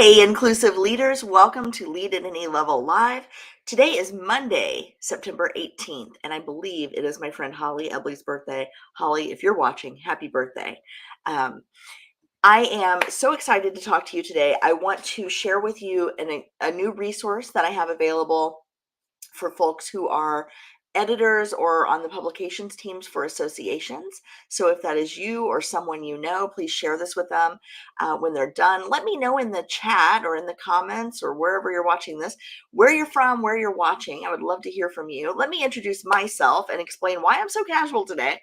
Hey, inclusive leaders, welcome to Lead at Any Level Live. Today is Monday, September 18th, and I believe it is my friend Holly Ebley's birthday. Holly, if you're watching, happy birthday. Um, I am so excited to talk to you today. I want to share with you a new resource that I have available for folks who are editors or on the publications teams for associations. So if that is you or someone you know, please share this with them when they're done. Let me know in the chat or in the comments or wherever you're watching this, where you're from, where you're watching. I would love to hear from you. Let me introduce myself and explain why I'm so casual today.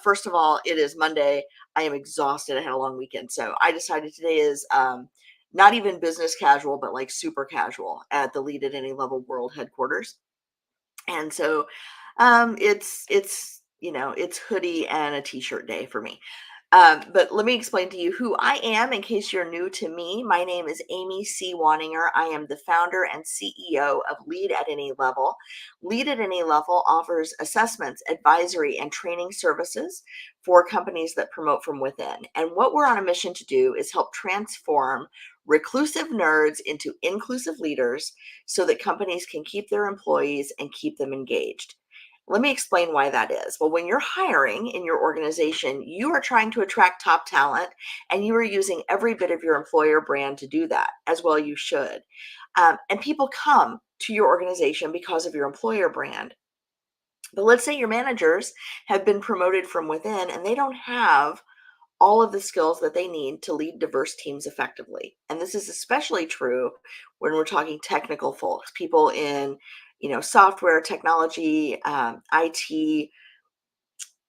First of all, it is Monday. I am exhausted. I had a long weekend. So I decided today is not even business casual, but like super casual at the Lead at Any Level World headquarters. And so it's hoodie and a t-shirt day for me. But let me explain to you who I am in case you're new to me. My name is Amy C. Waninger. I am the founder and CEO of Lead at Any Level. Lead at Any Level offers assessments, advisory, and training services for companies that promote from within. And what we're on a mission to do is help transform reclusive nerds into inclusive leaders so that companies can keep their employees and keep them engaged. Let me explain why that is. Well, when you're hiring in your organization, you are trying to attract top talent, and you are using every bit of your employer brand to do that, as well you should. And people come to your organization because of your employer brand. But let's say your managers have been promoted from within and they don't have all of the skills that they need to lead diverse teams effectively. And this is especially true when we're talking technical folks, people in, software, technology, IT,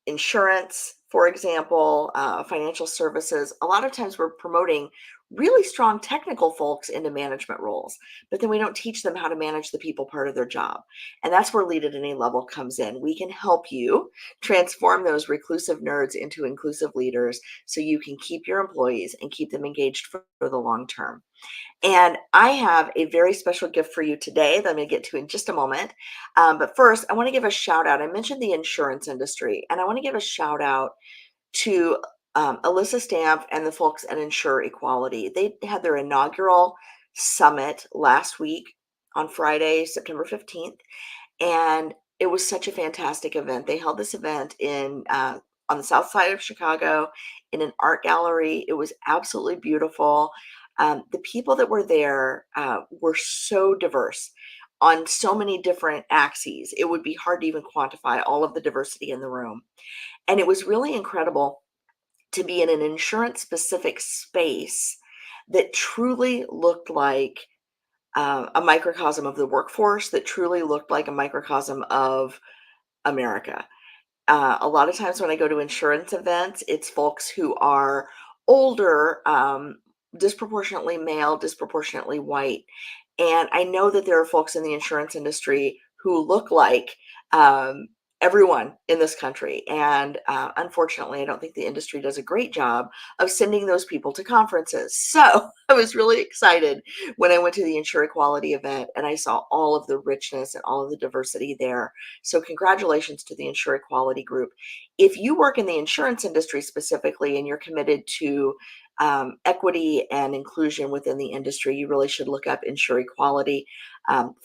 insurance, for example, financial services. A lot of times we're promoting really strong technical folks into management roles, but then we don't teach them how to manage the people part of their job. And that's where Lead at Any Level comes in. We can help you transform those reclusive nerds into inclusive leaders so you can keep your employees and keep them engaged for the long term. And I have a very special gift for you today that I'm going to get to in just a moment. But first, I want to give a shout out. I mentioned the insurance industry, and I want to give a shout out to Alyssa Stamp and the folks at Insure Equality. They had their inaugural summit last week on Friday, September 15th, and it was such a fantastic event. They held this event on the south side of Chicago in an art gallery. It was absolutely beautiful. The people that were there were so diverse on so many different axes. It would be hard to even quantify all of the diversity in the room. And it was really incredible to be in an insurance specific space that truly looked like a microcosm of the workforce, that truly looked like a microcosm of America. A lot of times when I go to insurance events, it's folks who are older, disproportionately male, disproportionately white. And I know that there are folks in the insurance industry who look like everyone in this country. And unfortunately, I don't think the industry does a great job of sending those people to conferences. So I was really excited when I went to the Insure Equality event and I saw all of the richness and all of the diversity there. So congratulations to the Insure Equality group. If you work in the insurance industry specifically and you're committed to equity and inclusion within the industry, you really should look up Insure Equality.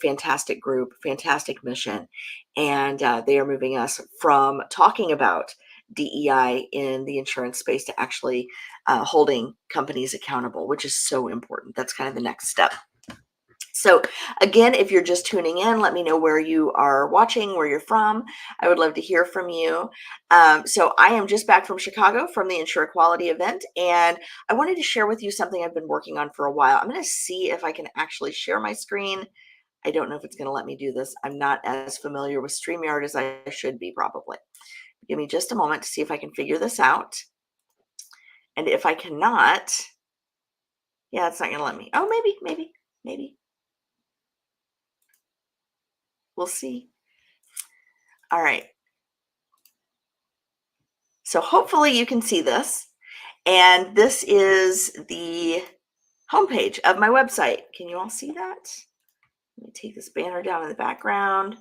Fantastic group, fantastic mission. And they are moving us from talking about DEI in the insurance space to actually holding companies accountable, which is so important. That's kind of the next step. So again, if you're just tuning in, let me know where you are watching, where you're from. I would love to hear from you. So I am just back from Chicago from the Insure Equality event, and I wanted to share with you something I've been working on for a while. I'm going to see if I can actually share my screen. I don't know if it's going to let me do this. I'm not as familiar with StreamYard as I should be, probably. Give me just a moment to see if I can figure this out. And if I cannot, yeah, it's not going to let me. Oh, maybe. We'll see. All right. So hopefully you can see this. And this is the homepage of my website. Can you all see that? Let me take this banner down in the background.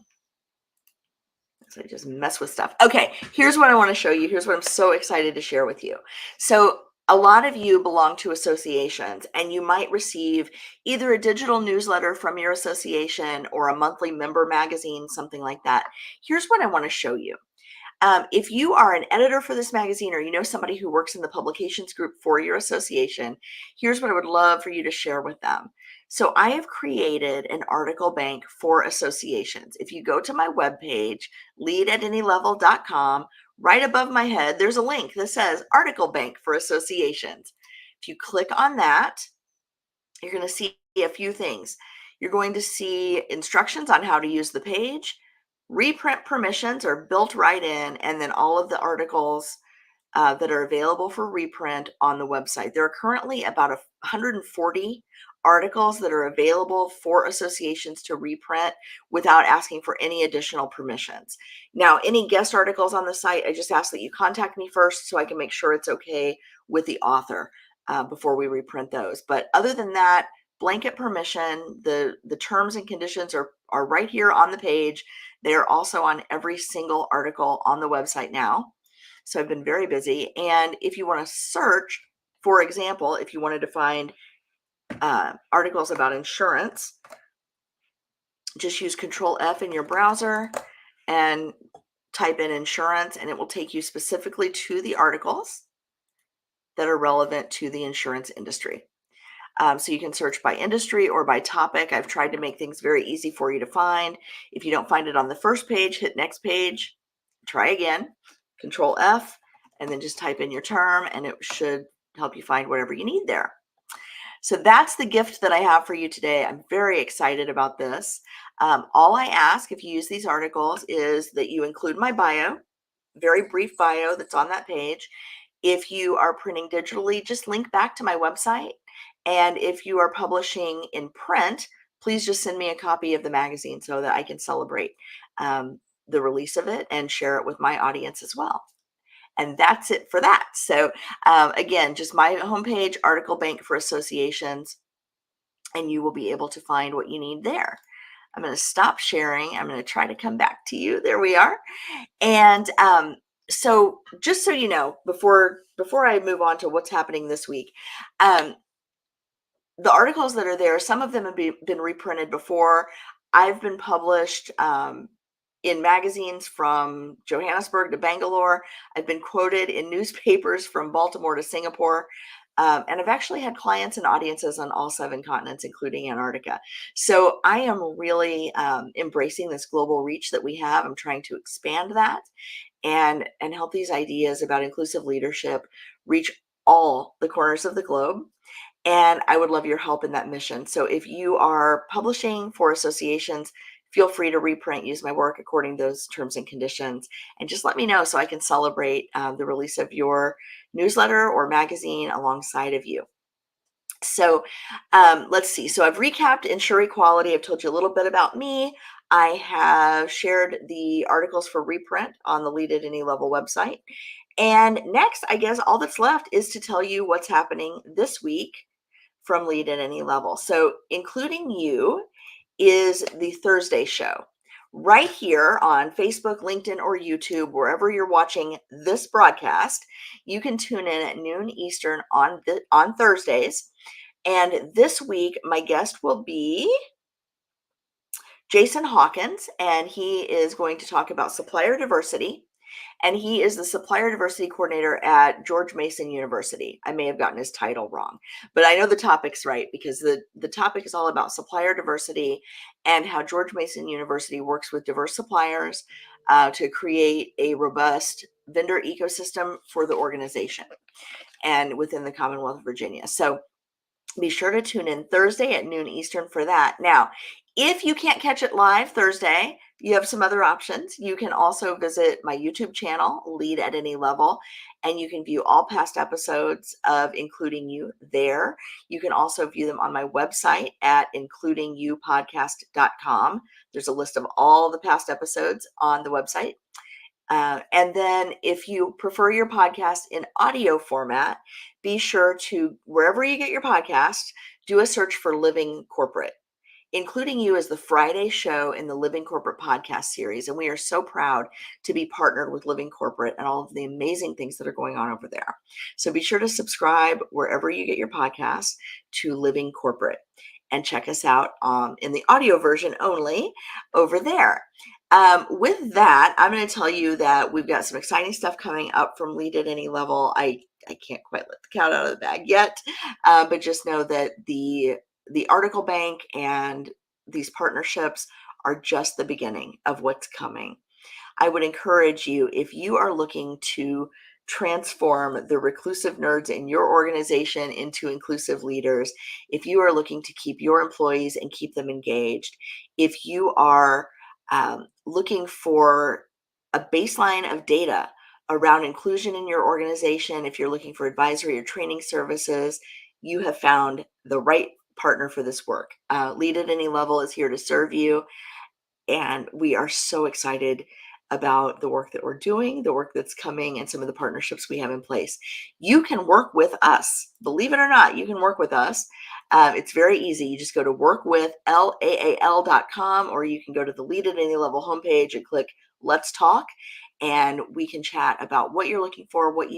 So I just mess with stuff. Okay, here's what I want to show you. Here's what I'm so excited to share with you. So a lot of you belong to associations, and you might receive either a digital newsletter from your association or a monthly member magazine, something like that. Here's what I want to show you. If you are an editor for this magazine, or you know somebody who works in the publications group for your association, here's what I would love for you to share with them. So I have created an article bank for associations. If you go to my webpage, leadatanylevel.com, right above my head, there's a link that says article bank for associations. If you click on that, you're going to see a few things. You're going to see instructions on how to use the page. Reprint permissions are built right in, and then all of the articles that are available for reprint on the website. There are currently about 140 articles that are available for associations to reprint without asking for any additional permissions. Now, any guest articles on the site, I just ask that you contact me first so I can make sure it's okay with the author before we reprint those. But other than that, blanket permission, the terms and conditions are right here on the page. They're also on every single article on the website now. So I've been very busy. And if you want to search, for example, if you wanted to find articles about insurance, just use Control F in your browser and type in insurance, and it will take you specifically to the articles that are relevant to the insurance industry. So you can search by industry or by topic. I've tried to make things very easy for you to find. If you don't find it on the first page, hit next page, try again, Control F, and then just type in your term, and it should help you find whatever you need there. So that's the gift that I have for you today. I'm very excited about this. All I ask if you use these articles is that you include my bio, very brief bio that's on that page. If you are printing digitally, just link back to my website. And if you are publishing in print, please just send me a copy of the magazine so that I can celebrate the release of it and share it with my audience as well. And that's it for that. So again, just my homepage, article bank for associations, and you will be able to find what you need there. I'm going to stop sharing. I'm going to try to come back to you. There we are. And so just so you know, before I move on to what's happening this week, the articles that are there, some of them have been reprinted before. I've been published in magazines from Johannesburg to Bangalore. I've been quoted in newspapers from Baltimore to Singapore. And I've actually had clients and audiences on all 7 continents, including Antarctica. So I am really embracing this global reach that we have. I'm trying to expand that and help these ideas about inclusive leadership reach all the corners of the globe. And I would love your help in that mission. So if you are publishing for associations, feel free to reprint, use my work according to those terms and conditions, and just let me know so I can celebrate the release of your newsletter or magazine alongside of you. So let's see. So I've recapped Ensure Equality. I've told you a little bit about me. I have shared the articles for reprint on the Lead at Any Level website. And next, I guess all that's left is to tell you what's happening this week from Lead at Any Level. So including you is the Thursday show. Right here on Facebook, LinkedIn, or YouTube, wherever you're watching this broadcast, you can tune in at noon Eastern on Thursdays. And this week, my guest will be Jason Hawkins, and he is going to talk about supplier diversity. And he is the supplier diversity coordinator at George Mason University. I may have gotten his title wrong, but I know the topic's right because the topic is all about supplier diversity and how George Mason University works with diverse suppliers to create a robust vendor ecosystem for the organization and within the Commonwealth of Virginia. So be sure to tune in Thursday at noon Eastern for that. Now, if you can't catch it live Thursday, you have some other options. You can also visit my YouTube channel, Lead at Any Level, and you can view all past episodes of Including You there. You can also view them on my website at includingyoupodcast.com. There's a list of all the past episodes on the website. And then if you prefer your podcast in audio format, be sure to, wherever you get your podcast, do a search for Living Corporate. Including You is the Friday show in the Living Corporate podcast series. And we are so proud to be partnered with Living Corporate and all of the amazing things that are going on over there. So be sure to subscribe wherever you get your podcasts to Living Corporate and check us out in the audio version only over there. With that, I'm going to tell you that we've got some exciting stuff coming up from Lead at Any Level. I can't quite let the cat out of the bag yet, but just know that the article bank and these partnerships are just the beginning of what's coming. I would encourage you, if you are looking to transform the reclusive nerds in your organization into inclusive leaders, if you are looking to keep your employees and keep them engaged, if you are looking for a baseline of data around inclusion in your organization, if you're looking for advisory or training services, you have found the right partner for this work. Lead at Any Level is here to serve you. And we are so excited about the work that we're doing, the work that's coming, and some of the partnerships we have in place. You can work with us. Believe it or not, you can work with us. It's very easy. You just go to workwithlaal.com, or you can go to the Lead at Any Level homepage and click Let's Talk. And we can chat about what you're looking for, what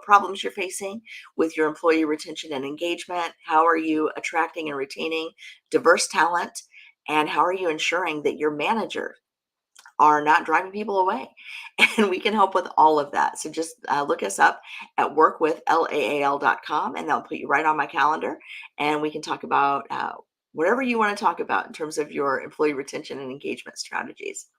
problems you're facing with your employee retention and engagement. How are you attracting and retaining diverse talent? And how are you ensuring that your managers are not driving people away? And we can help with all of that. So just look us up at workwithlaal.com, and that'll put you right on my calendar. And we can talk about whatever you want to talk about in terms of your employee retention and engagement strategies.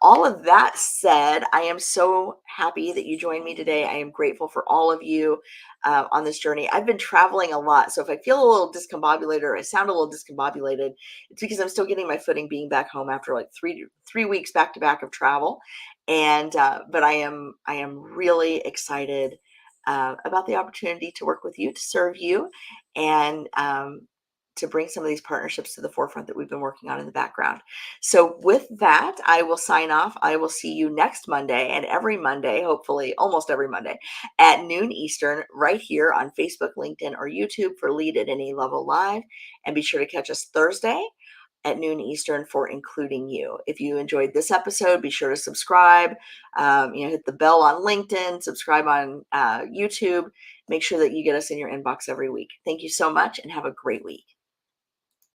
All of that said, I am so happy that you joined me today. I am grateful for all of you on this journey. I've been traveling a lot, so if I feel a little discombobulated or I sound a little discombobulated, it's because I'm still getting my footing being back home after like three weeks back to back of travel. And but I am really excited about the opportunity to work with you, to serve you, and to bring some of these partnerships to the forefront that we've been working on in the background. So with that, I will sign off. I will see you next Monday, and every Monday, hopefully almost every Monday at noon Eastern, right here on Facebook, LinkedIn, or YouTube for Lead at Any Level Live. And be sure to catch us Thursday at noon Eastern for Including You. If you enjoyed this episode, be sure to subscribe. Hit the bell on LinkedIn, subscribe on YouTube. Make sure that you get us in your inbox every week. Thank you so much, and have a great week.